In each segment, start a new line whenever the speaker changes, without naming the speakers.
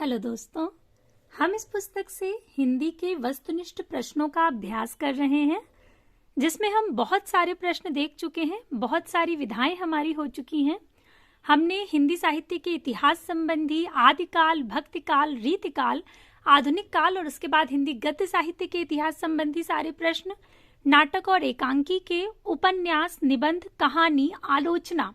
Hello दोस्तों, हम इस पुस्तक से हिंदी के वस्तुनिष्ठ प्रश्नों का अभ्यास कर रहे हैं, जिसमें हम बहुत सारे प्रश्न देख चुके हैं। बहुत सारी विधाएं हमारी हो चुकी हैं। हमने हिंदी साहित्य के इतिहास संबंधी आदिकाल, भक्तिकाल, रीतिकाल, आधुनिक काल और उसके बाद हिंदी गद्य साहित्य के इतिहास संबंधी सारे प्रश्न, नाटक और एकांकी के, उपन्यास, निबंध, कहानी, आलोचना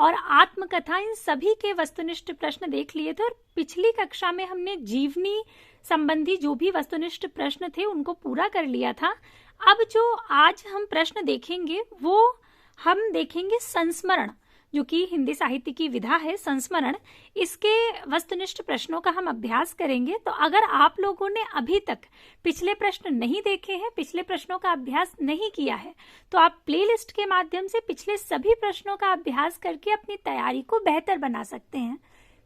और आत्मकथा, इन सभी के वस्तुनिष्ठ प्रश्न देख लिए थे। और पिछली कक्षा में हमने जीवनी संबंधी जो भी वस्तुनिष्ठ प्रश्न थे उनको पूरा कर लिया था। अब जो आज हम प्रश्न देखेंगे वो हम देखेंगे संस्मरण, जो कि हिंदी साहित्य की विधा है संस्मरण। इसके वस्तुनिष्ठ प्रश्नों का हम अभ्यास करेंगे। तो अगर आप लोगों ने अभी तक पिछले प्रश्न नहीं देखे हैं, पिछले प्रश्नों का अभ्यास नहीं किया है, तो आप प्लेलिस्ट के माध्यम से पिछले सभी प्रश्नों का अभ्यास करके अपनी तैयारी को बेहतर बना सकते हैं।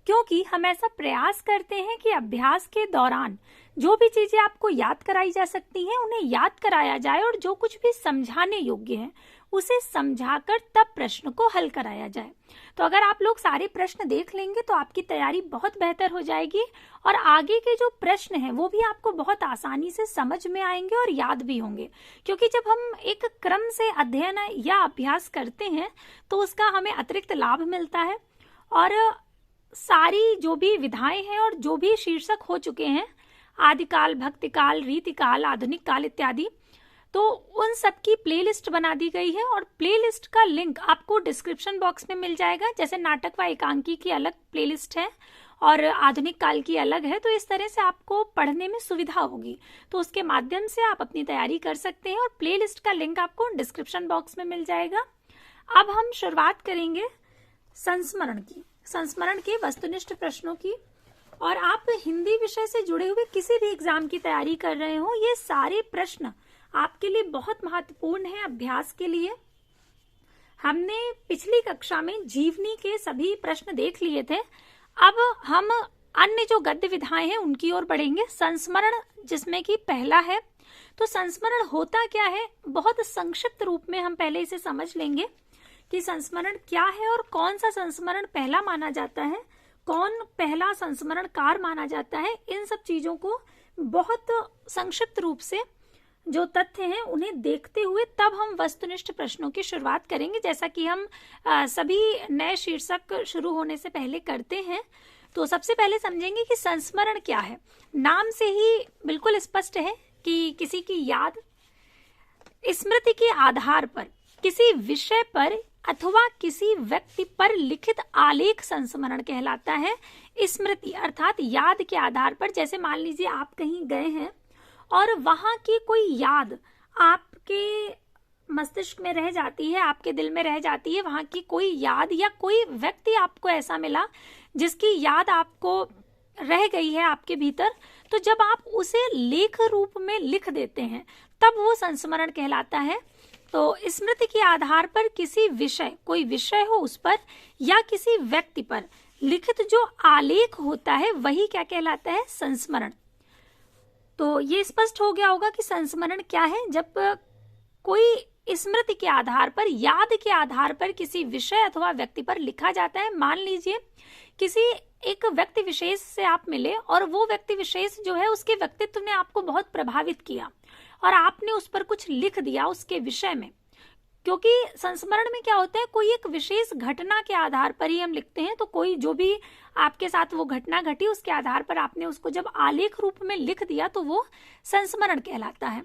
क्योंकि हम ऐसा प्रयास करते हैं कि अभ्यास के दौरान जो भी चीजें आपको याद कराई जा सकती हैं उन्हें याद कराया जाए, और जो कुछ भी समझाने योग्य है उसे समझाकर तब प्रश्न को हल कराया जाए। तो अगर आप लोग सारे प्रश्न देख लेंगे तो आपकी तैयारी बहुत बेहतर हो जाएगी, और आगे के जो प्रश्न हैं वो भी आपको बहुत आसानी से समझ में आएंगे और याद भी होंगे। क्योंकि जब हम एक क्रम से अध्ययन या अभ्यास करते हैं तो उसका हमें अतिरिक्त लाभ मिलता है। और सारी जो भी विधाएं हैं और जो भी शीर्षक हो चुके हैं, आदिकाल, भक्तिकाल, रीतिकाल, आधुनिक काल इत्यादि, तो उन सब की प्लेलिस्ट बना दी गई है। और प्लेलिस्ट का लिंक आपको डिस्क्रिप्शन बॉक्स में मिल जाएगा। जैसे नाटक व एकांकी की अलग प्लेलिस्ट है और आधुनिक काल की अलग है, तो इस तरह से आपको पढ़ने में सुविधा होगी। तो उसके माध्यम से आप अपनी तैयारी कर सकते हैं, और प्लेलिस्ट का लिंक आपको डिस्क्रिप्शन बॉक्स में मिल जाएगा। अब हम शुरुआत करेंगे संस्मरण की, संस्मरण के वस्तुनिष्ठ प्रश्नों की। और आप हिंदी विषय से जुड़े हुए किसी भी एग्जाम की तैयारी कर रहे हो, ये सारे प्रश्न आपके लिए बहुत महत्वपूर्ण है अभ्यास के लिए। हमने पिछली कक्षा में जीवनी के सभी प्रश्न देख लिए थे। अब हम अन्य जो गद्य विधाएं हैं उनकी ओर बढ़ेंगे। संस्मरण जिसमें कि पहला है, तो संस्मरण होता क्या है, बहुत संक्षिप्त रूप में हम पहले इसे समझ लेंगे कि संस्मरण क्या है और कौन सा संस्मरण पहला माना जाता है, कौन पहला संस्मरणकार माना जाता है। इन सब चीजों को बहुत संक्षिप्त रूप से जो तथ्य हैं उन्हें देखते हुए तब हम वस्तुनिष्ठ प्रश्नों की शुरुआत करेंगे, जैसा कि हम सभी नए शीर्षक शुरू होने से पहले करते हैं। तो सबसे पहले समझेंगे कि संस्मरण क्या है। नाम से ही बिल्कुल स्पष्ट है कि किसी की याद, स्मृति के आधार पर किसी विषय पर अथवा किसी व्यक्ति पर लिखित आलेख संस्मरण कहलाता है। स्मृति अर्थात याद के आधार पर, जैसे मान लीजिए आप कहीं गए हैं और वहां की कोई याद आपके मस्तिष्क में रह जाती है, आपके दिल में रह जाती है। वहां की कोई याद या कोई व्यक्ति आपको ऐसा मिला जिसकी याद आपको रह गई है आपके भीतर, तो जब आप उसे लेख रूप में लिख देते हैं तब वो संस्मरण कहलाता है। तो स्मृति के आधार पर किसी विषय, कोई विषय हो उस पर या किसी व्यक्ति पर लिखित जो आलेख होता है वही क्या कहलाता है, संस्मरण। तो ये स्पष्ट हो गया होगा कि संस्मरण क्या है। जब कोई स्मृति के आधार पर, याद के आधार पर किसी विषय अथवा व्यक्ति पर लिखा जाता है। मान लीजिए किसी एक व्यक्ति विशेष से आप मिले और वो व्यक्ति विशेष जो है उसके व्यक्तित्व ने आपको बहुत प्रभावित किया और आपने उस पर कुछ लिख दिया उसके विषय में। क्योंकि संस्मरण में क्या होता है, कोई एक विशेष घटना के आधार पर ही हम लिखते हैं। तो कोई जो भी आपके साथ वो घटना घटी उसके आधार पर आपने उसको जब आलेख रूप में लिख दिया तो वो संस्मरण कहलाता है।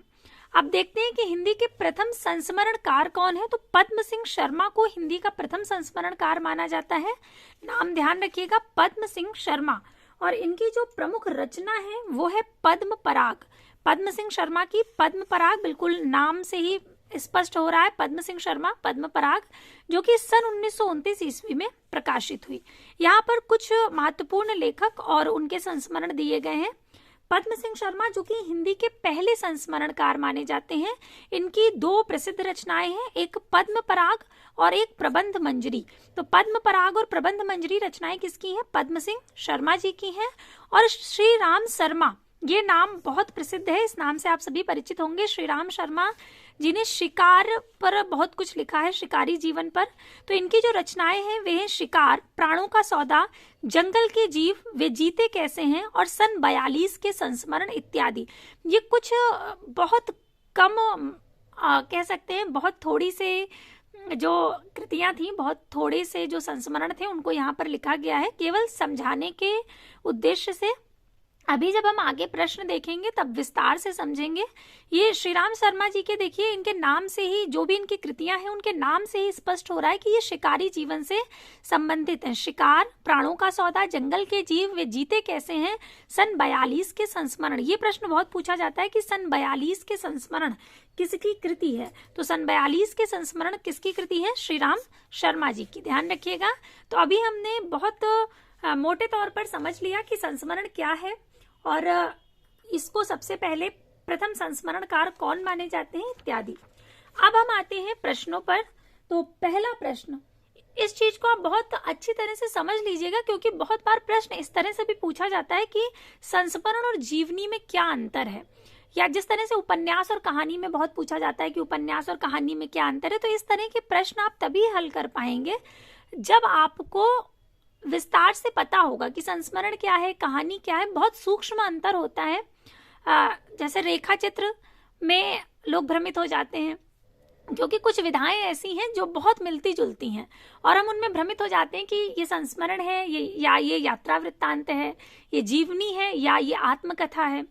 अब देखते हैं कि हिंदी के प्रथम संस्मरणकार कौन है। तो पद्म सिंह शर्मा को हिंदी का प्रथम संस्मरणकार माना जाता है। नाम ध्यान रखिएगा, पद्म सिंह शर्मा। और इनकी जो प्रमुख रचना है वो है पद्म पराग। पद्म सिंह शर्मा की पद्म पराग, बिल्कुल नाम से ही स्पष्ट हो रहा है, पद्म सिंह शर्मा पद्म पराग, जो कि सन 1929 ईस्वी में प्रकाशित हुई। यहाँ पर कुछ महत्वपूर्ण लेखक और उनके संस्मरण दिए गए हैं। पद्म सिंह शर्मा जो कि हिंदी के पहले संस्मरणकार माने जाते हैं, इनकी दो प्रसिद्ध रचनाएं हैं, एक पद्म पराग और एक प्रबंध मंजरी। तो पद्म पराग और प्रबंध मंजरी रचनाएं किसकी हैं, पद्म सिंह शर्मा जी की हैं। और श्री राम शर्मा ये नाम बहुत प्रसिद्ध है, इस नाम से आप सभी परिचित होंगे। श्रीराम शर्मा जी ने शिकार पर बहुत कुछ लिखा है, शिकारी जीवन पर। तो इनकी जो रचनाएं हैं वे हैं शिकार, प्राणों का सौदा, जंगल के जीव, वे जीते कैसे हैं और सन 42 के संस्मरण इत्यादि। ये कुछ बहुत कम कह सकते हैं, बहुत थोड़ी से जो कृतियां थी, बहुत थोड़े से जो संस्मरण थे उनको यहाँ पर लिखा गया है केवल समझाने के उद्देश्य से। अभी जब हम आगे प्रश्न देखेंगे तब विस्तार से समझेंगे। ये श्रीराम शर्मा जी के देखिए, इनके नाम से ही, जो भी इनकी कृतियां हैं उनके नाम से ही स्पष्ट हो रहा है कि ये शिकारी जीवन से संबंधित है। शिकार, प्राणों का सौदा, जंगल के जीव, वे जीते कैसे हैं, सन 42 के संस्मरण। ये प्रश्न बहुत पूछा जाता है कि सन 42 के संस्मरण किसकी कृति है। तो सन 42 के संस्मरण किसकी कृति है, श्रीराम शर्मा जी की, ध्यान रखिएगा। तो अभी हमने बहुत मोटे तौर पर समझ लिया कि संस्मरण क्या है और इसको सबसे पहले प्रथम संस्मरणकार कौन माने जाते हैं इत्यादि। अब हम आते हैं प्रश्नों पर। तो पहला प्रश्न, इस चीज को आप बहुत अच्छी तरह से समझ लीजिएगा क्योंकि बहुत बार प्रश्न इस तरह से भी पूछा जाता है कि संस्मरण और जीवनी में क्या अंतर है, या जिस तरह से उपन्यास और कहानी में बहुत पूछा जाता है कि उपन्यास और कहानी में क्या अंतर है। तो इस तरह के प्रश्न आप तभी हल कर पाएंगे जब आपको विस्तार से पता होगा कि संस्मरण क्या है, कहानी क्या है। बहुत सूक्ष्म अंतर होता है। जैसे रेखा चित्र में लोग भ्रमित हो जाते हैं क्योंकि कुछ विधाएं ऐसी हैं जो बहुत मिलती जुलती हैं और हम उनमें भ्रमित हो जाते हैं कि ये संस्मरण है, ये यात्रा वृत्तांत है, ये जीवनी है, या ये आत्मकथा है।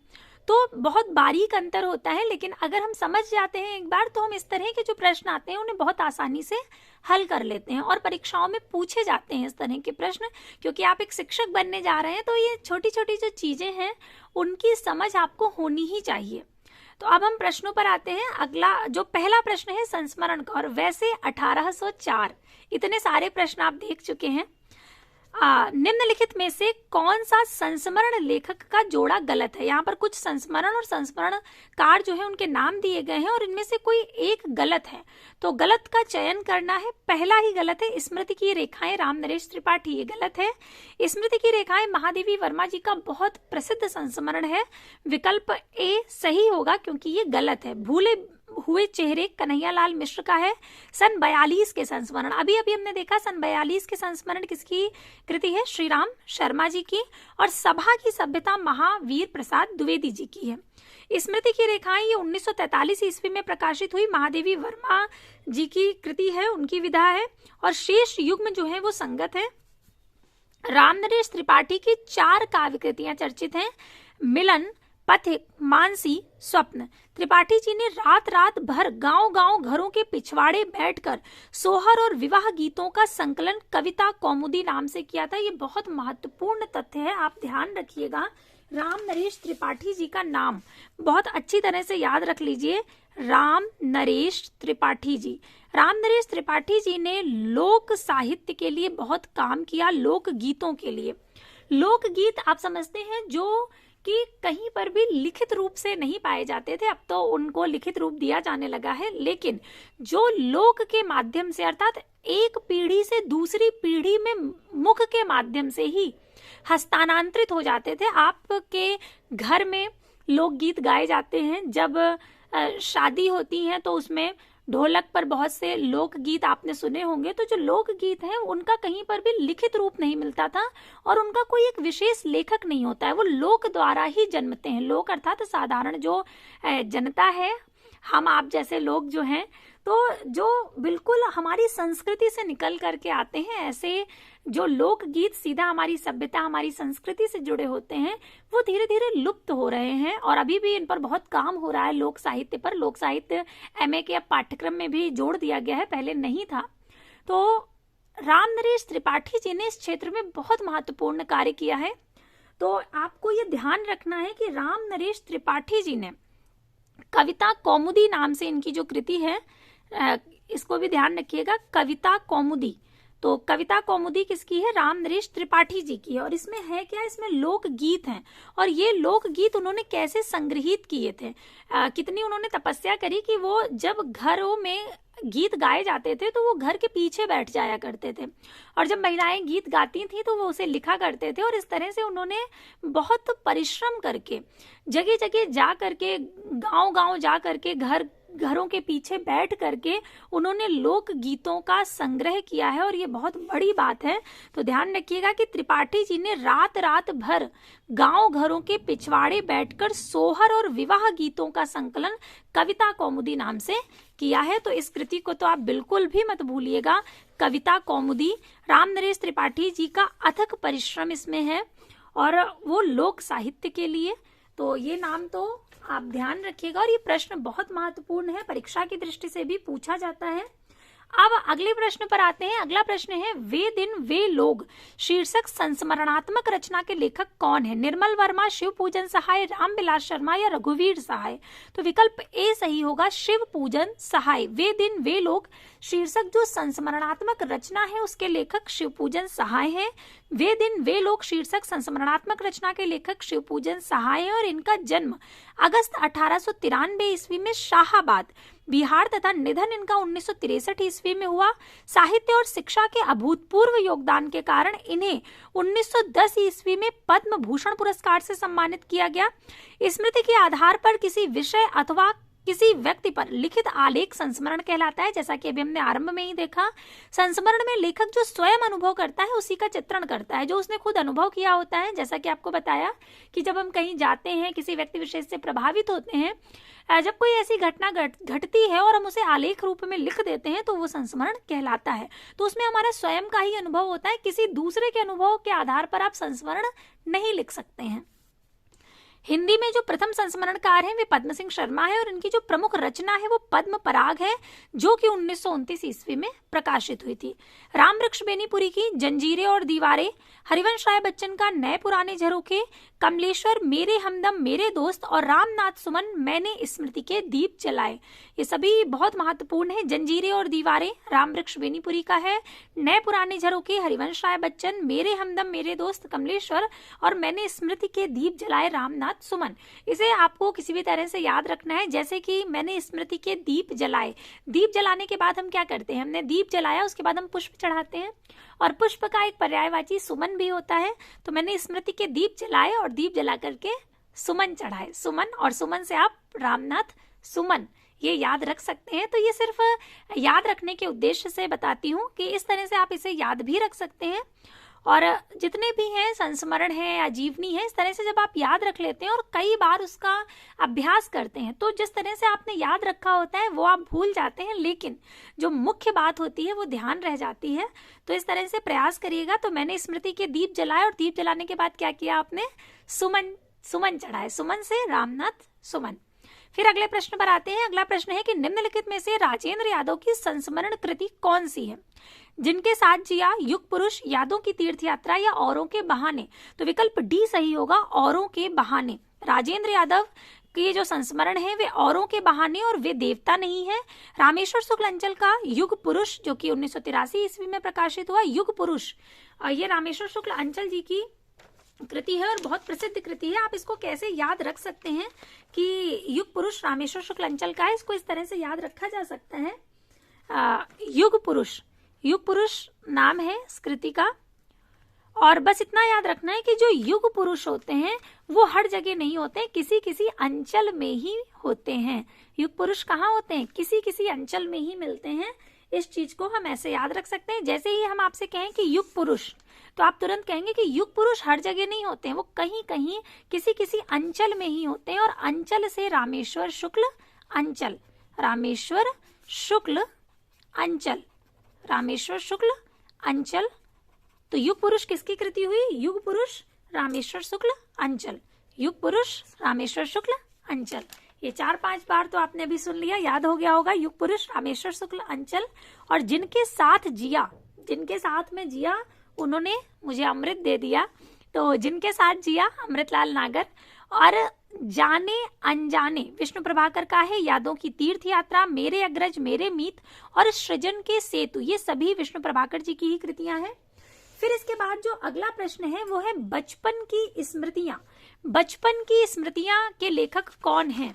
तो बहुत बारीक अंतर होता है, लेकिन अगर हम समझ जाते हैं एक बार तो हम इस तरह के जो प्रश्न आते हैं उन्हें बहुत आसानी से हल कर लेते हैं और परीक्षाओं में पूछे जाते हैं इस तरह के प्रश्न। क्योंकि आप एक शिक्षक बनने जा रहे हैं तो ये छोटी छोटी जो चीजें हैं उनकी समझ आपको होनी ही चाहिए। तो अब हम प्रश्नों पर आते हैं। अगला जो पहला प्रश्न है संस्मरण का, और वैसे 1804 इतने सारे प्रश्न आप देख चुके हैं। निम्नलिखित में से कौन सा संस्मरण लेखक का जोड़ा गलत है। यहाँ पर कुछ संस्मरण और संस्मरणकार जो है उनके नाम दिए गए हैं और इनमें से कोई एक गलत है, तो गलत का चयन करना है। पहला ही गलत है, स्मृति की रेखाएं, राम नरेश त्रिपाठी, ये गलत है। स्मृति की रेखाएं महादेवी वर्मा जी का बहुत प्रसिद्ध संस्मरण है, विकल्प ए सही होगा क्योंकि ये गलत है। भूले हुए चेहरे कन्हैयालाल मिश्र का है। सन 42 के संस्मरण, अभी अभी हमने देखा सन 42 के संस्मरण किसकी कृति है, श्रीराम शर्मा जी की। और सभा की सभ्यता महावीर प्रसाद द्विवेदी जी की है। स्मृति की रेखाएं ये 1943 ईस्वी में प्रकाशित हुई महादेवी वर्मा जी की कृति है, उनकी विधा है। और शेष युग्म जो है वो संगत है। राम नरेश त्रिपाठी की 4 काव्य कृतियां चर्चित हैं, मिलन, पथिक, मानसी, स्वप्न। त्रिपाठी जी ने रात रात भर गांव गांव घरों के पिछवाड़े बैठकर सोहर और विवाह गीतों का संकलन कविता कौमुदी नाम से किया था। ये बहुत महत्वपूर्ण तथ्य है, आप ध्यान रखिएगा। राम नरेश त्रिपाठी जी का नाम बहुत अच्छी तरह से याद रख लीजिए, राम नरेश त्रिपाठी जी। राम नरेश त्रिपाठी जी ने लोक साहित्य के लिए बहुत काम किया, लोक गीतों के लिए। लोकगीत आप समझते हैं जो कि कहीं पर भी लिखित रूप से नहीं पाए जाते थे, अब तो उनको लिखित रूप दिया जाने लगा है, लेकिन जो लोक के माध्यम से अर्थात एक पीढ़ी से दूसरी पीढ़ी में मुख के माध्यम से ही हस्तांतरित हो जाते थे। आपके घर में लोकगीत गाए जाते हैं, जब शादी होती है तो उसमें ढोलक पर बहुत से लोकगीत आपने सुने होंगे। तो जो लोकगीत हैं उनका कहीं पर भी लिखित रूप नहीं मिलता था और उनका कोई एक विशेष लेखक नहीं होता है, वो लोक द्वारा ही जन्मते हैं। लोक अर्थात साधारण जो जनता है, हम आप जैसे लोग जो हैं, तो जो बिल्कुल हमारी संस्कृति से निकल करके आते हैं, ऐसे जो लोकगीत सीधा हमारी सभ्यता, हमारी संस्कृति से जुड़े होते हैं, वो धीरे धीरे लुप्त हो रहे हैं और अभी भी इन पर बहुत काम हो रहा है लोक साहित्य पर। लोक साहित्य MA के अब पाठ्यक्रम में भी जोड़ दिया गया है, पहले नहीं था। तो राम नरेश त्रिपाठी जी ने इस क्षेत्र में बहुत महत्वपूर्ण कार्य किया है। तो आपको ये ध्यान रखना है कि राम नरेश त्रिपाठी जी ने कविता कौमुदी नाम से इनकी जो कृति है, इसको भी ध्यान रखिएगा, कविता कौमुदी। तो कविता कौमुदी किसकी है? राम नरेश त्रिपाठी जी की है। और इसमें है क्या? इसमें लोकगीत हैं। और ये लोकगीत उन्होंने कैसे संग्रहित किए थे? कितनी उन्होंने तपस्या करी कि वो जब घरों में गीत गाए जाते थे तो वो घर के पीछे बैठ जाया करते थे, और जब महिलाएं गीत गाती थी तो वो उसे लिखा करते थे। और इस तरह से उन्होंने बहुत परिश्रम करके जगह जगह जा करके, गांव गांव जा करके, घरों के पीछे बैठ करके उन्होंने लोक गीतों का संग्रह किया है। और ये बहुत बड़ी बात है। तो ध्यान रखिएगा कि त्रिपाठी जी ने रात रात भर गांव घरों के पिछवाड़े बैठकर सोहर और विवाह गीतों का संकलन कविता कौमुदी नाम से किया है। तो इस कृति को तो आप बिल्कुल भी मत भूलिएगा। कविता कौमुदी, राम नरेश त्रिपाठी जी का अथक परिश्रम इसमें है, और वो लोक साहित्य के लिए। तो ये नाम तो आप ध्यान रखिएगा। और ये प्रश्न बहुत महत्वपूर्ण है, परीक्षा की दृष्टि से भी पूछा जाता है। अब अगले प्रश्न पर आते हैं। अगला प्रश्न है, वे दिन वे लोग शीर्षक संस्मरणात्मक रचना के लेखक कौन है? निर्मल वर्मा, शिव पूजन सहाय, रामविलास शर्मा या रघुवीर सहाय? तो विकल्प ए सही होगा, शिव पूजन सहाय। वे दिन वे लोग शीर्षक जो संस्मरणात्मक रचना है उसके लेखक शिवपूजन सहाय हैं। वे दिन वे लोग शीर्षक संस्मरणात्मक रचना के लेखक शिवपूजन सहाय हैं, और इनका जन्म अगस्त 1893 ईस्वी में शाहाबाद, बिहार तथा निधन इनका 1963 ईस्वी में हुआ। साहित्य और शिक्षा के अभूतपूर्व योगदान के कारण इन्हें 1910 ईस्वी में पद्म भूषण पुरस्कार से सम्मानित किया गया। स्मृति के आधार पर किसी विषय अथवा किसी व्यक्ति पर लिखित आलेख संस्मरण कहलाता है। जैसा कि अभी हमने आरंभ में ही देखा, संस्मरण में लेखक जो स्वयं अनुभव करता है उसी का चित्रण करता है, जो उसने खुद अनुभव किया होता है। जैसा कि आपको बताया कि जब हम कहीं जाते हैं, किसी व्यक्ति विशेष से प्रभावित होते हैं, जब कोई ऐसी घटना घटती है और हम उसे आलेख रूप में लिख देते हैं तो वो संस्मरण कहलाता है। तो उसमें हमारा स्वयं का ही अनुभव होता है, किसी दूसरे के अनुभव के आधार पर आप संस्मरण नहीं लिख सकते हैं। हिंदी में जो प्रथम संस्मरणकार हैं वे पद्म सिंह शर्मा है, और इनकी जो प्रमुख रचना है वो पद्म पराग है, जो कि 1929 ईस्वी में प्रकाशित हुई थी। रामवृक्ष बेनीपुरी की जंजीरें और दीवारें, हरिवंश राय बच्चन का नए पुराने झरोखे, कमलेश्वर मेरे हमदम मेरे दोस्त, और रामनाथ सुमन मैंने स्मृति के दीप जलाए, ये सभी बहुत महत्वपूर्ण है। जंजीरें और दीवारें रामवृक्ष बेनीपुरी का है, नए पुराने झरोखे हरिवंश राय बच्चन, मेरे हमदम मेरे दोस्त कमलेश्वर, और मैंने स्मृति के दीप जलाए रामनाथ सुमन। इसे आपको किसी भी तरह से याद रखना है, जैसे कि मैंने स्मृति के दीप जलाए। दीप जलाने के बाद हम क्या करते हैं? हमने दीप जलाया, उसके बाद हम पुष्प चढ़ाते हैं, और पुष्प का एक पर्यायवाची सुमन भी होता है। तो मैंने स्मृति के दीप जलाए और दीप जला करके सुमन चढ़ाए, सुमन, और सुमन से आप रामनाथ सुमन ये याद रख सकते हैं। तो ये सिर्फ याद रखने के उद्देश्य से बताती हूँ कि इस तरह से आप इसे याद भी रख सकते हैं। और जितने भी हैं संस्मरण है या जीवनी है, इस तरह से जब आप याद रख लेते हैं और कई बार उसका अभ्यास करते हैं, तो जिस तरह से आपने याद रखा होता है वो आप भूल जाते हैं, लेकिन जो मुख्य बात होती है वो ध्यान रह जाती है। तो इस तरह से प्रयास करिएगा। तो मैंने स्मृति के दीप जलाए, और दीप जलाने के बाद क्या किया आपने? सुमन चढ़ाए, सुमन से रामनाथ सुमन। फिर अगले प्रश्न पर आते हैं। अगला प्रश्न है कि निम्नलिखित में से राजेंद्र यादव की संस्मरण कृति कौन सी है? जिनके साथ जिया, युग पुरुष, यादों की तीर्थ यात्रा, या औरों के बहाने? तो विकल्प डी सही होगा, औरों के बहाने। राजेंद्र यादव के जो संस्मरण है वे औरों के बहाने, और वे देवता नहीं है। रामेश्वर शुक्ल अंचल का युग पुरुष, जो कि 1983 ईस्वी में प्रकाशित हुआ, युग पुरुष, ये रामेश्वर शुक्ल अंचल जी की कृति है और बहुत प्रसिद्ध कृति है। आप इसको कैसे याद रख सकते हैं कि युग पुरुष रामेश्वर शुक्ल अंचल का है, इसको इस तरह से याद रखा जा सकता है। युग पुरुष नाम है इस कृति का, और बस इतना याद रखना है कि जो युग पुरुष होते हैं वो हर जगह नहीं होते, किसी किसी अंचल में ही होते हैं। युग पुरुष कहाँ होते हैं? किसी किसी अंचल में ही मिलते हैं। इस चीज को हम ऐसे याद रख सकते हैं। जैसे ही हम आपसे कहें कि युग पुरुष, तो आप तुरंत कहेंगे कि युग पुरुष हर जगह नहीं होते हैं, वो कहीं कहीं किसी किसी अंचल में ही होते हैं। और अंचल से रामेश्वर शुक्ल अंचल, रामेश्वर शुक्ल अंचल, रामेश्वर शुक्ल अंचल। तो युग पुरुष किसकी कृति हुई? युग पुरुष रामेश्वर शुक्ल अंचल, युग पुरुष रामेश्वर शुक्ल अंचल। ये 4-5 बार तो आपने अभी सुन लिया, याद हो गया होगा। युग पुरुष रामेश्वर शुक्ल अंचल, और जिनके साथ जिया, जिनके साथ में जिया उन्होंने मुझे अमृत दे दिया, तो जिनके साथ जिया अमृतलाल नागर, और जाने अनजाने विष्णु प्रभाकर का है। यादों की तीर्थ यात्रा, मेरे अग्रज, मेरे मीत और सृजन के सेतु, ये सभी विष्णु प्रभाकर जी की ही कृतियां हैं। फिर इसके बाद जो अगला प्रश्न है वो है बचपन की स्मृतियां। बचपन की स्मृतियां के लेखक कौन हैं?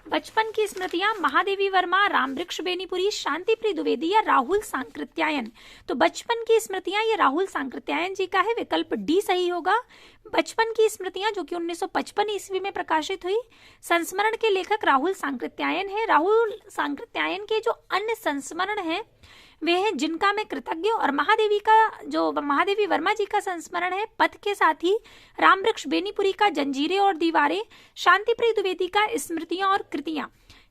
बचपन की स्मृतियां महादेवी वर्मा, रामवृक्ष बेनीपुरी, शांतिप्रिय द्विवेदी या राहुल सांकृत्यायन। तो बचपन की स्मृतियां ये राहुल सांकृत्यायन जी का है, विकल्प डी सही होगा। बचपन की स्मृतियां जो कि 1955 ईस्वी में प्रकाशित हुई। संस्मरण के लेखक राहुल सांकृत्यायन है। राहुल सांकृत्यायन के जो अन्य संस्मरण हैं वे हैं जिनका मैं कृतज्ञ, और महादेवी वर्मा जी का संस्मरण है पथ के साथी, रामवृक्ष बेनीपुरी का जंजीरें और दीवारें, शांतिप्रिय द्विवेदी का स्मृतियां और कृतियां।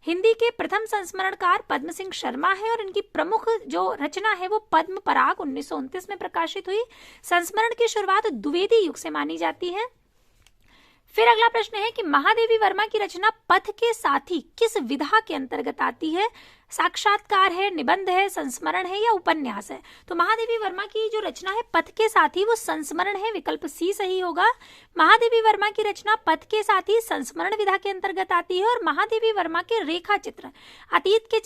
हिंदी के प्रथम संस्मरणकार पद्म सिंह शर्मा है और इनकी प्रमुख जो रचना है वो पद्म पराग 1929 में प्रकाशित हुई। संस्मरण की शुरुआत द्विवेदी युग से मानी जाती है। फिर अगला प्रश्न है कि महादेवी वर्मा की रचना पथ के साथी किस विधा के अंतर्गत आती है? साक्षात्कार है, निबंध है, संस्मरण है या उपन्यास है? तो महादेवी वर्मा की जो रचना है पथ के साथी वो संस्मरण है, विकल्प सी सही होगा। महादेवी वर्मा की रचना पथ के साथी संस्मरण विधा के अंतर्गत आती है। और महादेवी वर्मा के रेखा चित्र, अतीत के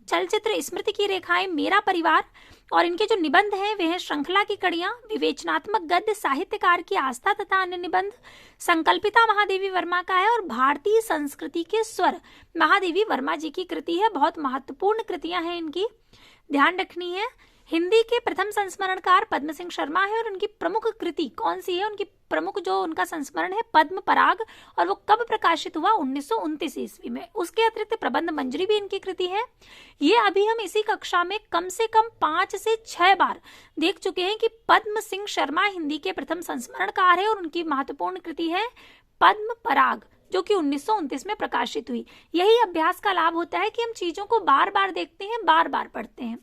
चलचित्र, स्मृति की रेखाएं, मेरा परिवार, और इनके जो निबंध हैं वे हैं श्रृंखला की कड़ियां, विवेचनात्मक गद्य, साहित्यकार की आस्था तथा अन्य निबंध, संकल्पिता महादेवी वर्मा का है, और भारतीय संस्कृति के स्वर महादेवी वर्मा जी की कृति है। बहुत महत्वपूर्ण कृतियां हैं इनकी, ध्यान रखनी है। हिंदी के प्रथम संस्मरणकार पद्म सिंह शर्मा है और उनकी प्रमुख कृति कौन सी है? उनकी प्रमुख जो उनका संस्मरण है पद्म पराग, और वो कब प्रकाशित हुआ? 1929 ईस्वी में। उसके अतिरिक्त प्रबंध मंजरी भी इनकी कृति है। ये अभी हम इसी कक्षा में कम से कम 5 से 6 बार देख चुके हैं कि पद्म सिंह शर्मा हिंदी के प्रथम संस्मरणकार है और उनकी महत्वपूर्ण कृति है पद्म पराग, जो कि 1929 में प्रकाशित हुई। यही अभ्यास का लाभ होता है कि हम चीजों को बार बार देखते हैं, बार बार पढ़ते हैं।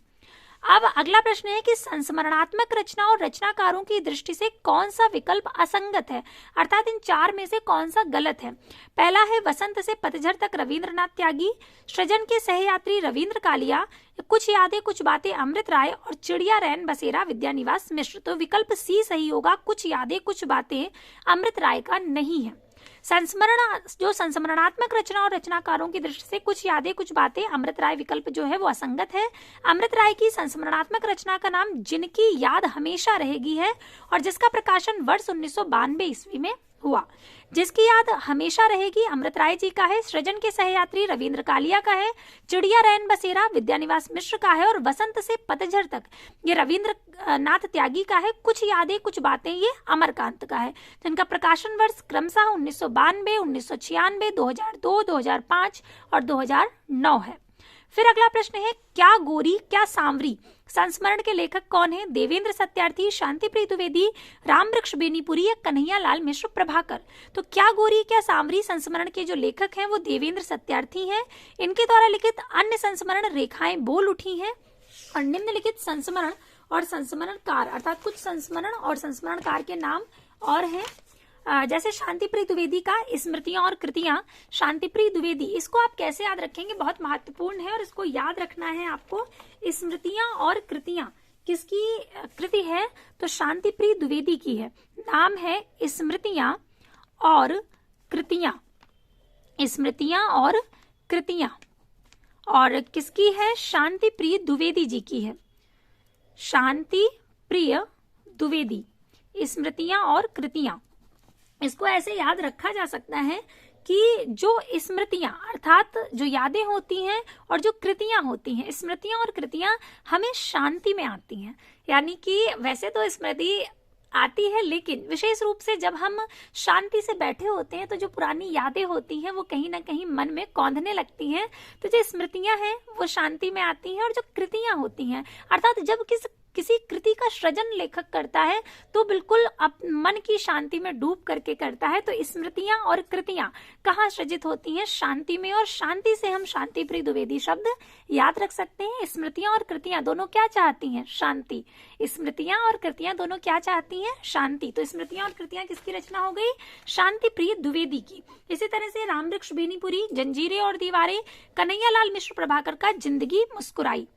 अब अगला प्रश्न है कि संस्मरणात्मक रचना और रचनाकारों की दृष्टि से कौन सा विकल्प असंगत है, अर्थात इन 4 में से कौन सा गलत है? पहला है वसंत से पतझड़ तक रविंद्रनाथ त्यागी, सृजन के सहयात्री रविंद्र कालिया, कुछ यादें कुछ बातें अमृत राय, और चिड़िया रैन बसेरा विद्यानिवास मिश्र। तो विकल्प सी सही होगा, कुछ यादें कुछ बातें अमृत राय का नहीं है। संस्मरणात्मक रचना और रचनाकारों की दृष्टि से कुछ यादें कुछ बातें अमृत राय, विकल्प जो है वो असंगत है। अमृत राय की संस्मरणात्मक रचना का नाम जिनकी याद हमेशा रहेगी है, और जिसका प्रकाशन वर्ष 1992 ईस्वी में हुआ। जिसकी याद हमेशा रहेगी अमृत राय जी का है, सृजन के सहयात्री रविंद्र कालिया का है, चिड़िया रैन बसेरा विद्यानिवास मिश्र का है, और वसंत से पतझड़ तक ये रविंद्र नाथ त्यागी का है, कुछ यादें कुछ बातें ये अमरकांत का है। जिनका प्रकाशन वर्ष क्रमशः 1992, 1996, 2002, 2005 और 2009 है। फिर अगला प्रश्न है क्या गोरी क्या सांवरी संस्मरण के लेखक कौन है? देवेंद्र सत्यार्थी, शांतिप्रिय द्विवेदी, रामवृक्ष बेनीपुरी या कन्हैया लाल मिश्र प्रभाकर। तो क्या गोरी क्या सांवरी संस्मरण के जो लेखक हैं वो देवेंद्र सत्यार्थी हैं। इनके द्वारा लिखित अन्य संस्मरण रेखाएं बोल उठी हैं, और निम्नलिखित संस्मरण और संस्मरणकार अर्थात कुछ संस्मरण और संस्मरणकार के नाम और हैं, जैसे शांतिप्रिय द्विवेदी का स्मृतियां और कृतियां। शांतिप्रिय द्विवेदी, इसको आप कैसे याद रखेंगे, बहुत महत्वपूर्ण है और इसको याद रखना है आपको। स्मृतियां और कृतियां किसकी कृति है? तो शांतिप्रिय द्विवेदी की है। नाम है स्मृतियां और कृतियां। स्मृतियां और कृतियां, और किसकी है? शांतिप्रिय द्विवेदी जी की है। शांतिप्रिय द्विवेदी, स्मृतियां और कृतियां। इसको ऐसे याद रखा जा सकता है कि जो स्मृतियां अर्थात जो यादें होती हैं और जो कृतियां होती हैं, स्मृतियां और कृतियां हमें शांति में आती हैं। यानी कि वैसे तो स्मृति आती है, लेकिन विशेष रूप से जब हम शांति से बैठे होते हैं तो जो पुरानी यादें होती हैं वो कहीं ना कहीं मन में कौंधने लगती हैं। तो जो स्मृतियां हैं वो शांति में आती हैं, और जो कृतियां होती हैं अर्थात जब किसी कृति का सृजन लेखक करता है तो बिल्कुल मन की शांति में डूब करके करता है। तो स्मृतियां और कृतियां कहाँ सृजित होती हैं? शांति में, और शांति से हम शांतिप्रिय द्विवेदी शब्द याद रख सकते हैं। स्मृतियां और कृतियां दोनों क्या चाहती हैं? शांति। स्मृतियां और कृतियां दोनों क्या चाहती हैं? शांति। तो स्मृतियां और कृतियां किसकी रचना हो गई? शांतिप्रिय द्विवेदी की। इसी तरह से रामवृक्ष बेनीपुरी, जंजीरें और दीवारें, कन्हैया लाल मिश्र प्रभाकर का जिंदगी मुस्कुराई।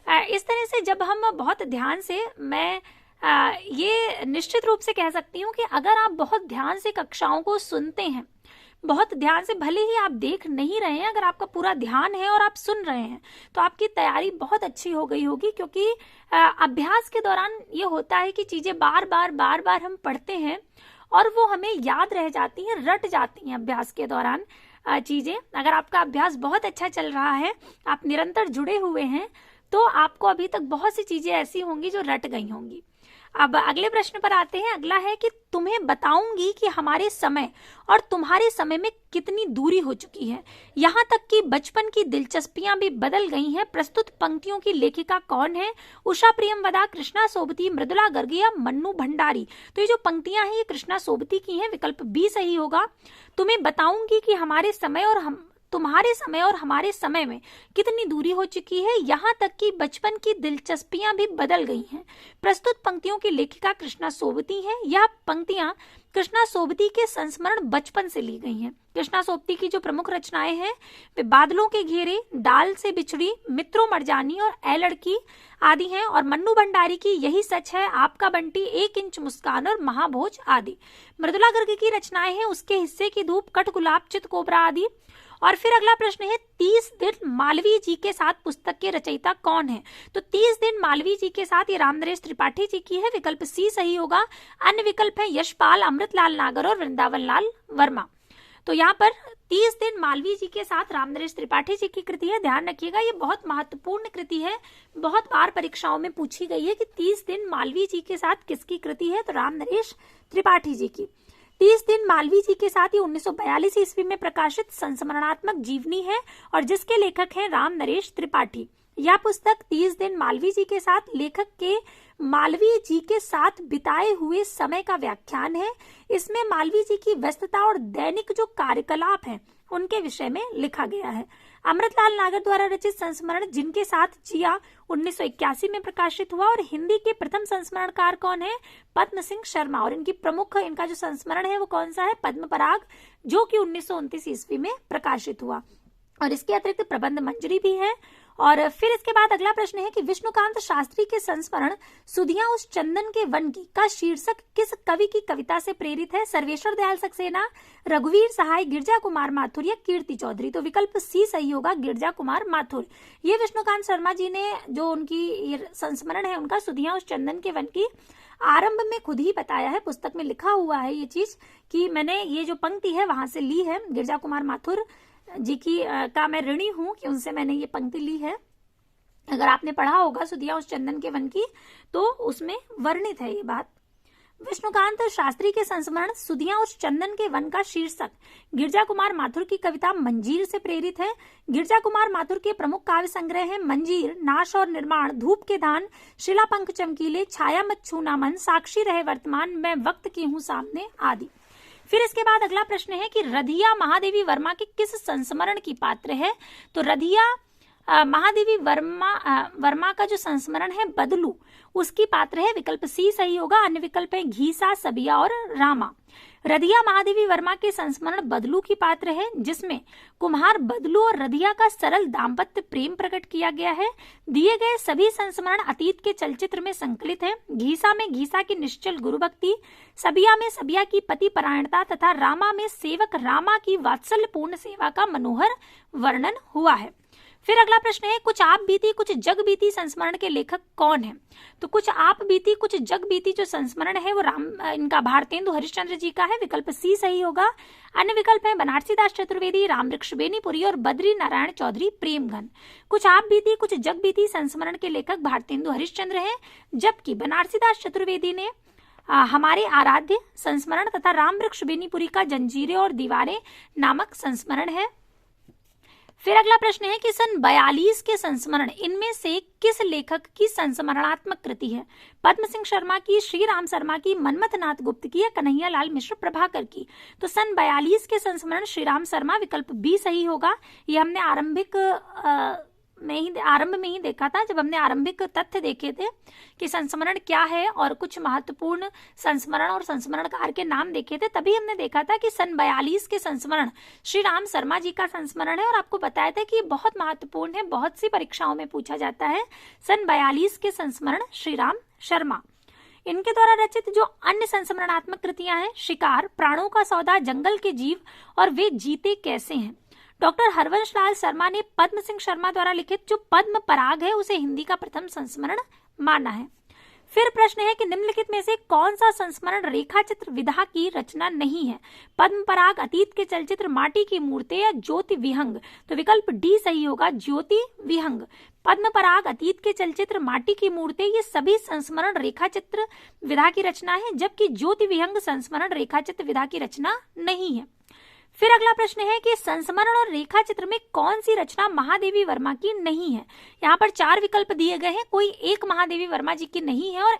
इस तरह से जब हम बहुत ध्यान से मैं ये निश्चित रूप से कह सकती हूँ कि अगर आप बहुत ध्यान से कक्षाओं को सुनते हैं, बहुत ध्यान से, भले ही आप देख नहीं रहे हैं, अगर आपका पूरा ध्यान है और आप सुन रहे हैं तो आपकी तैयारी बहुत अच्छी हो गई होगी। क्योंकि अभ्यास के दौरान ये होता है कि चीजें बार बार हम पढ़ते हैं और वो हमें याद रह जाती हैं, रट जाती हैं अभ्यास के दौरान चीजें। अगर आपका अभ्यास बहुत अच्छा चल रहा है, आप निरंतर जुड़े हुए हैं, तो आपको अभी तक बहुत सी चीजें ऐसी होंगी जो रट गई होंगी। अब अगले प्रश्न पर आते हैं। अगला है कि तुम्हें बताऊंगी कि हमारे समय और तुम्हारे समय में कितनी दूरी हो चुकी है, यहाँ तक कि बचपन की दिलचस्पियां भी बदल गई हैं। प्रस्तुत पंक्तियों की लेखिका कौन है? उषा प्रियमवदा, कृष्णा सोबती, मृदुला गर्ग या मन्नू भंडारी। तो ये जो पंक्तियां हैं ये कृष्णा सोबती की हैं, विकल्प बी सही होगा। तुम्हें बताऊंगी कि हमारे समय और तुम्हारे समय और हमारे समय में कितनी दूरी हो चुकी है, यहाँ तक कि बचपन की दिलचस्पियां भी बदल गई हैं। प्रस्तुत पंक्तियों की लेखिका कृष्णा सोबती हैं। यह पंक्तियां कृष्णा सोबती के संस्मरण बचपन से ली गई हैं। कृष्णा सोबती की जो प्रमुख रचनाएं हैं वे बादलों के घेरे, डाल से बिछड़ी, मित्रों मरजानी और ए लड़की आदि हैं। और मन्नू भंडारी की यही सच है, आपका बंटी, एक इंच मुस्कान और महाभोज आदि। मृदुला गर्ग की रचनाएं हैं उसके हिस्से की धूप, कट गुलाब, चित कोबरा आदि। और फिर अगला प्रश्न है 30 दिन मालवीय जी के साथ पुस्तक के रचयिता कौन है? तो 30 दिन मालवीय जी के साथ ये रामनरेश त्रिपाठी जी की है, विकल्प सी सही होगा। अन्य विकल्प है यशपाल, अमृतलाल नागर और वृंदावन लाल वर्मा। तो यहाँ पर 30 दिन मालवीय जी के साथ रामनरेश त्रिपाठी जी की कृति है। ध्यान रखिएगा ये बहुत महत्वपूर्ण कृति है, बहुत बार परीक्षाओं में पूछी गई है कि 30 दिन मालवीय जी के साथ किसकी कृति है, तो रामनरेश त्रिपाठी जी की। 30 दिन मालवीय जी के साथ ये 1942 ईस्वी में प्रकाशित संस्मरणात्मक जीवनी है और जिसके लेखक हैं रामनरेश त्रिपाठी। यह पुस्तक 30 दिन मालवीय जी के साथ लेखक के मालवीय जी के साथ बिताए हुए समय का व्याख्यान है। इसमें मालवीय जी की व्यस्तता और दैनिक जो कार्यकलाप हैं उनके विषय में लिखा गया है। अमृतलाल नागर द्वारा रचित संस्मरण जिनके साथ जिया 1981 में प्रकाशित हुआ और हिंदी के प्रथम संस्मरणकार कौन है? पद्म सिंह शर्मा। और इनका जो संस्मरण है वो कौन सा है? पद्म पराग, जो कि 1929 ईस्वी में प्रकाशित हुआ। और इसके अतिरिक्त प्रबंध मंजरी भी है। और फिर इसके बाद अगला प्रश्न है कि विष्णुकांत शास्त्री के संस्मरण सुधिया उस चंदन के वन की का शीर्षक किस कवि की कविता से प्रेरित है? सर्वेश्वर दयाल सक्सेना, रघुवीर सहाय, गिरजा कुमार माथुर या कीर्ति चौधरी। तो विकल्प सी सही होगा, गिरजा कुमार माथुर। ये विष्णुकांत शर्मा जी ने जो उनकी संस्मरण है उनका सुधिया उस चंदन के वन की, आरंभ में खुद ही बताया है, पुस्तक में लिखा हुआ है ये चीज कि मैंने ये जो पंक्ति है वहां से ली है। गिरजा कुमार माथुर जी की का मैं ऋणी हूं कि उनसे मैंने ये पंक्ति ली है। अगर आपने पढ़ा होगा सुधिया उस चंदन के वन की तो उसमें वर्णित है ये बात। विष्णुकांत शास्त्री के संस्मरण सुधिया उस चंदन के वन का शीर्षक गिरजा कुमार माथुर की कविता मंजीर से प्रेरित है। गिरजा कुमार माथुर के प्रमुख काव्य संग्रह हैं मंजीर, नाश और निर्माण, धूप के धान, शिला पंख चमकीले, छाया मत छूना मन, साक्षी रहे वर्तमान, मैं वक्त की हूं सामने आदि। फिर इसके बाद अगला प्रश्न है कि रधिया महादेवी वर्मा के किस संस्मरण की पात्र है? तो रधिया महादेवी वर्मा का जो संस्मरण है बदलू, उसकी पात्र है, विकल्प सी सही होगा। अन्य विकल्प है घीसा, सबिया और रामा। रधिया महादेवी वर्मा के संस्मरण बदलू की पात्र है, जिसमें कुम्हार बदलू और रधिया का सरल दाम्पत्य प्रेम प्रकट किया गया है। दिए गए सभी संस्मरण अतीत के चलचित्र में संकलित है। घीसा में घीसा की निश्चल गुरु भक्ति, सबिया में सबिया की पति परायणता तथा रामा में सेवक रामा की वात्सल्यपूर्ण सेवा का मनोहर वर्णन हुआ है। फिर अगला प्रश्न है कुछ आप बीती कुछ जग बीती संस्मरण के लेखक कौन है? तो कुछ आप बीती कुछ जग बीती जो संस्मरण है वो इनका भारतेंदु हरिश्चंद्र जी का है, विकल्प सी सही होगा। अन्य विकल्प है बनारसी दास चतुर्वेदी, रामवृक्ष बेनीपुरी और बद्री नारायण चौधरी प्रेमघन। कुछ आप बीती कुछ जग बीती संस्मरण के लेखक भारतेंदु हरिश्चंद्र है, जबकि बनारसी दास चतुर्वेदी ने हमारे आराध्य संस्मरण तथा रामवृक्ष बेनीपुरी का जंजीरें और दीवारें नामक संस्मरण है। फिर अगला प्रश्न है कि सन 42 के संस्मरण इनमें से किस लेखक की संस्मरणात्मक कृति है? पद्म सिंह शर्मा की, श्री राम शर्मा की, मनमथ नाथ गुप्त की या कन्हैया लाल मिश्र प्रभाकर की। तो सन 42 के संस्मरण श्री राम शर्मा, विकल्प बी सही होगा। ये हमने आरंभ में ही देखा था, जब हमने आरंभिक तथ्य देखे थे कि संस्मरण क्या है और कुछ महत्वपूर्ण संस्मरण और संस्मरणकार के नाम देखे थे, तभी हमने देखा था कि सन 42 के संस्मरण श्री राम शर्मा जी का संस्मरण है और आपको बताया था कि ये बहुत महत्वपूर्ण है, बहुत सी परीक्षाओं में पूछा जाता है। सन 42 के संस्मरण श्री राम शर्मा। इनके द्वारा रचित जो अन्य संस्मरणात्मक कृतियां हैं, शिकार, प्राणों का सौदा, जंगल के जीव और वे जीते कैसे हैं। डॉक्टर हरवंश लाल शर्मा ने पद्म सिंह शर्मा द्वारा लिखित जो पद्म पराग है उसे हिंदी का प्रथम संस्मरण माना है। फिर प्रश्न है कि निम्नलिखित में से कौन सा संस्मरण रेखा चित्र विधा की रचना नहीं है। पद्म पराग, अतीत के चलचित्र, माटी की मूर्तें या ज्योति विहंग। तो विकल्प डी सही होगा, ज्योति विहंग। पद्म पराग, अतीत के चलचित्र, माटी की मूर्तें ये सभी संस्मरण रेखा चित्र विधा की रचना है, जबकि ज्योति विहंग संस्मरण रेखा चित्र विधा की रचना नहीं है। फिर अगला प्रश्न है कि संस्मरण और रेखा चित्र में कौन सी रचना महादेवी वर्मा की नहीं है। यहाँ पर 4 विकल्प दिए गए हैं, कोई एक महादेवी वर्मा जी की नहीं है और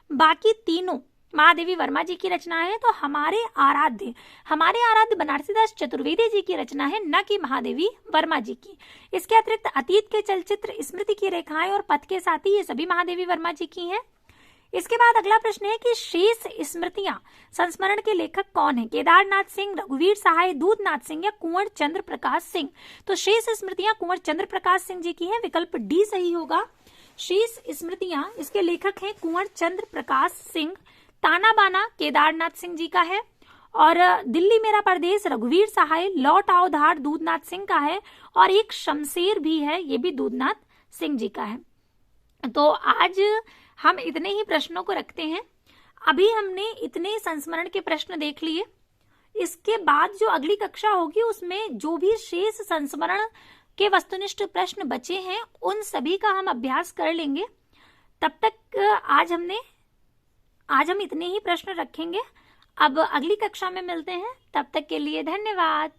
बाकी तीनों महादेवी वर्मा जी की रचना है। तो हमारे आराध्य बनारसीदास चतुर्वेदी जी की रचना है, न कि महादेवी वर्मा जी की। इसके अतिरिक्त अतीत के चलचित्र, स्मृति की रेखाएं और पथ के साथी ये सभी महादेवी वर्मा जी की हैं। इसके बाद अगला प्रश्न है कि शेष स्मृतियां संस्मरण के लेखक कौन है। केदारनाथ सिंह, रघुवीर सहाय, दूधनाथ सिंह या कुंवर चंद्र प्रकाश सिंह। तो शेष स्मृतियां कुंवर चंद्र प्रकाश सिंह जी की हैं, विकल्प डी सही होगा। शेष स्मृतियां इसके लेखक हैं कुंवर चंद्र प्रकाश सिंह। ताना बाना केदारनाथ सिंह जी का है और दिल्ली मेरा परदेश रघुवीर सहाय, लौट आओ धार दूधनाथ सिंह का है और एक शमशेर भी है, ये भी दूधनाथ सिंह जी का है। तो आज हम इतने ही प्रश्नों को रखते हैं। अभी हमने इतने संस्मरण के प्रश्न देख लिए। इसके बाद जो अगली कक्षा होगी उसमें जो भी शेष संस्मरण के वस्तुनिष्ठ प्रश्न बचे हैं उन सभी का हम अभ्यास कर लेंगे। तब तक आज हम इतने ही प्रश्न रखेंगे। अब अगली कक्षा में मिलते हैं, तब तक के लिए धन्यवाद।